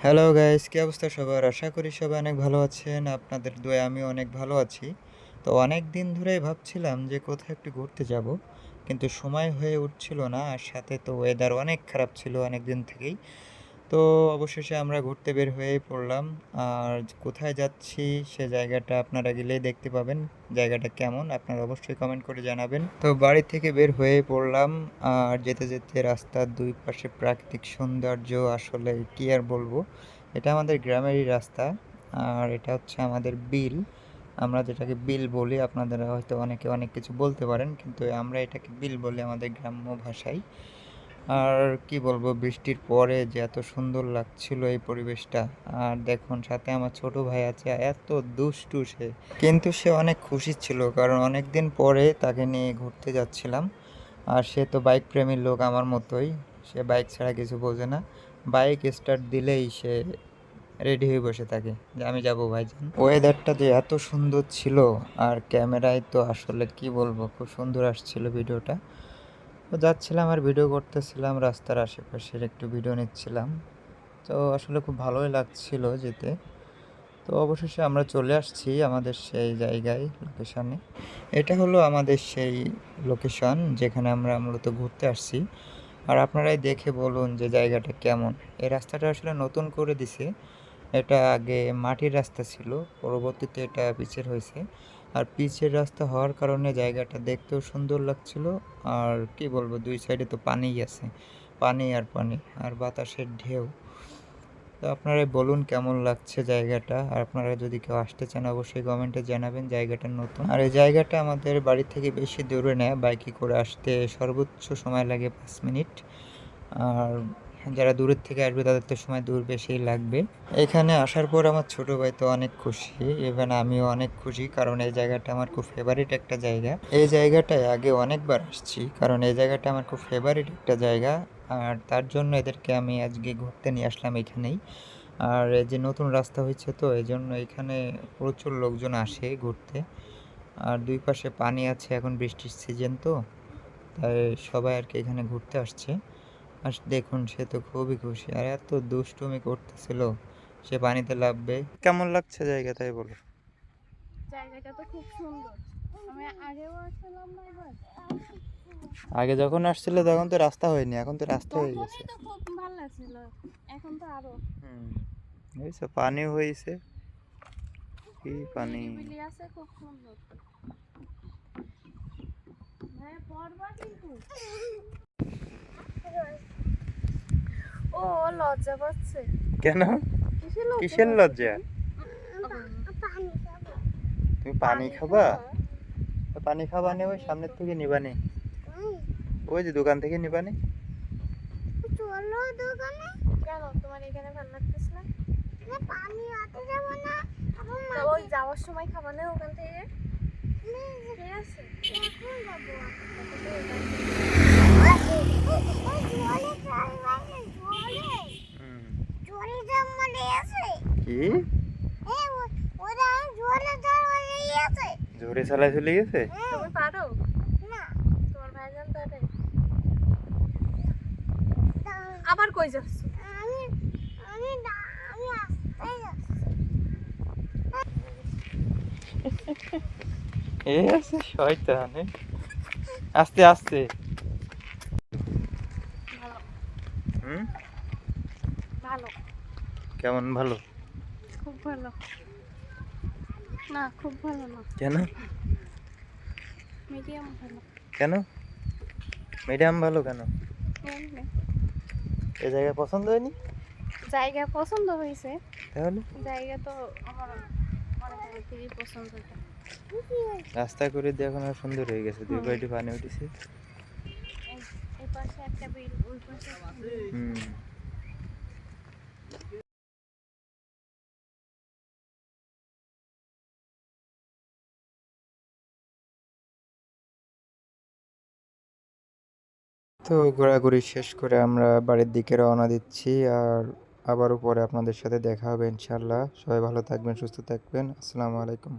Hello guys, কি অবস্থা সবার? আশা করি সবাই অনেক ভালো আছেন। আপনাদের দোয়ায় আমিও অনেক ভালো আছি। তো অনেক দিন ধরেই ভাবছিলাম যে কোথাও একটু ঘুরতে যাব, কিন্তু সময় হয়ে উঠছিল না। আর সাথে তো ওয়েদার অনেক খারাপ ছিল অনেক দিন থেকেই। তো অবশেষে আমরা ঘুরতে বের হয়েই পড়লাম। আর কোথায় যাচ্ছি সে জায়গাটা আপনারা গেলেই দেখতে পাবেন। জায়গাটা কেমন আপনারা অবশ্যই কমেন্ট করে জানাবেন। তো বাড়ি থেকে বের হয়ে পড়লাম। আর যেতে যেতে রাস্তার দুই পাশে প্রাকৃতিক সৌন্দর্য, আসলে কি আর বলবো। এটা আমাদের গ্রামেরই রাস্তা। আর এটা হচ্ছে আমাদের বিল। আমরা যেটাকে বিল বলি, আপনারা হয়তো অনেকে অনেক কিছু বলতে পারেন, কিন্তু আমরা এটাকে বিল বলি আমাদের গ্রাম্য ভাষায়। আর কি বলবো, বৃষ্টির পরে যে এত সুন্দর লাগছিল এই পরিবেশটা। আর দেখুন সাথে আমার ছোট ভাই আছে, এত দুষ্টু সে, কিন্তু সে অনেক খুশি ছিল কারণ অনেক দিন পরে তাকে নিয়ে ঘুরতে যাচ্ছিলাম। আর সে তো বাইক প্রেমীর লোক আমার মতোই, সে বাইক ছাড়া কিছু বোঝে না। বাইক স্টার্ট দিলেই সে রেডি হয়ে বসে থাকে যে আমি যাবো ভাইজান। ওয়েদারটা যে এত সুন্দর ছিল, আর ক্যামেরায় তো আসলে কি বলবো, খুব সুন্দর আসছিল ভিডিওটা। তো যাচ্ছিলাম আর ভিডিও করতেছিলাম, রাস্তার আশেপাশের একটু ভিডিও নিচ্ছিলাম। তো আসলে খুব ভালোই লাগছিল যেতে। তো অবশেষে আমরা চলে আসছি আমাদের সেই জায়গায়, লোকেশনে। এটা হলো আমাদের সেই লোকেশন যেখানে আমরা মূলত ঘুরতে আসছি। আর আপনারাই দেখে বলুন যে জায়গাটা কেমন। এই রাস্তাটা আসলে নতুন করে দিছে। এটা আগে মাটির রাস্তা ছিল, পরবর্তীতে এটা পিচের হয়েছে। আর পিচের রাস্তা হওয়ার কারণে জায়গাটা দেখতেও সুন্দর লাগছিল। আর কি বলবো, দুই সাইডে তো পানিই আছে, পানি আর পানি, আর বাতাসের ঢেউ। তো আপনারা বলুন কেমন লাগছে জায়গাটা। আর আপনারা যদি কেউ আসতে চান অবশ্যই কমেন্টে জানাবেন। জায়গাটা নতুন, আর এই জায়গাটা আমাদের বাড়ি থেকে বেশি দূরে নেয়, বাইকে করে আসতে সর্বোচ্চ সময় লাগে 5 মিনিট। আর যারা দূরের থেকে আসবে তাদের তো সময় দূর বেশিই লাগবে। এখানে আসার পর আমার ছোট ভাই তো অনেক খুশি, ইভেন আমিও অনেক খুশি, কারণ এই জায়গাটা আমার খুব ফেভারিট একটা জায়গা। এই জায়গাটায় আগে অনেকবার আসছি, কারণ এই জায়গাটা আমার খুব ফেভারিট একটা জায়গা। আর তার জন্য এদেরকে আমি আজকে ঘুরতে নিয়ে আসলাম এখানেই। আর এই যে নতুন রাস্তা হয়েছে, তো এই জন্য এখানে প্রচুর লোকজন আসে ঘুরতে। আর দুই পাশে পানি আছে, এখন বৃষ্টির সিজন তো, তাই সবাই আর কি এখানে ঘুরতে আসছে। আর দেখুন সে তো খুবই খুশি, আর এত দুষ্টুমি করতেছিল। সে পানিতে লাফবে। কেমন লাগছে জায়গা তাই বলো? জায়গাটা তো খুব সুন্দর। আমি আগেও আসলাম না এবার। আগে যখন আসছিল তখন তো রাস্তা হয়নি, এখন তো রাস্তা হয়ে গেছে। তখনই তো খুব ভালো লাগছিল, এখন তো আরো হুম, হয়েছে, পানি হয়েছে। কি পানি! নিরিবিলি আছে, খুব সুন্দর। হ্যাঁ, পড়বা কিন্তু। ও লজ্জা পাচ্ছে। কেন? কিসের লজ্জা কিসের পাচ্ছে লজ্জা? পানি খাবো। তুমি পানি খাবা? তো পানি খাবা নে, ওই সামনের থেকে নিবানে, ওই যে দোকান থেকে নিবানে। চলো দোকানে। কেন তোমার এখানে ভালো লাগতেছে না? পানি আনতে যাব না। তো ওই যাওয়ার সময় খাবা না ওখান থেকে? ঠিক আছে, এখন যাবো। হুম। জোরে যাম মানে আছে কি? এ ওরা জোরে যাম মানে আছে। জোরে চালাই চলে গেছে? তুমি পারো না? তোমার ভাইজান পারে। আবার কই যাচ্ছ? আমি আমি আমি আসতে যাচ্ছি। এ আছে শয়তান এ। আস্তে আস্তে। ভালো। হুম। ভালো। কেমন ভালো? খুব ভালো না, খুব ভালো না, কেন? মিডিয়াম ভালো। কেন মিডিয়াম ভালো কেন? এমনি। এই জায়গা পছন্দ হয়নি? জায়গা পছন্দ হয়েছে। তাহলে জায়গা তো আমার অনেক আগে থেকেই পছন্দ এটা। রাস্তা করে দিয়ে এখন আর সুন্দর হয়ে গেছে, দুই পাইটি পানি উঠেছে। এই এই পাশে একটা বিল, ওই পাশে একটা বিল। হুম। তো ঘোরাঘুরি শেষ করে আমরা বাড়ির দিকে রওনা দিচ্ছি। আর আবারও পরে আপনাদের সাথে দেখা হবে ইনশাল্লাহ। সবাই ভালো থাকবেন, সুস্থ থাকবেন। আসসালামু আলাইকুম।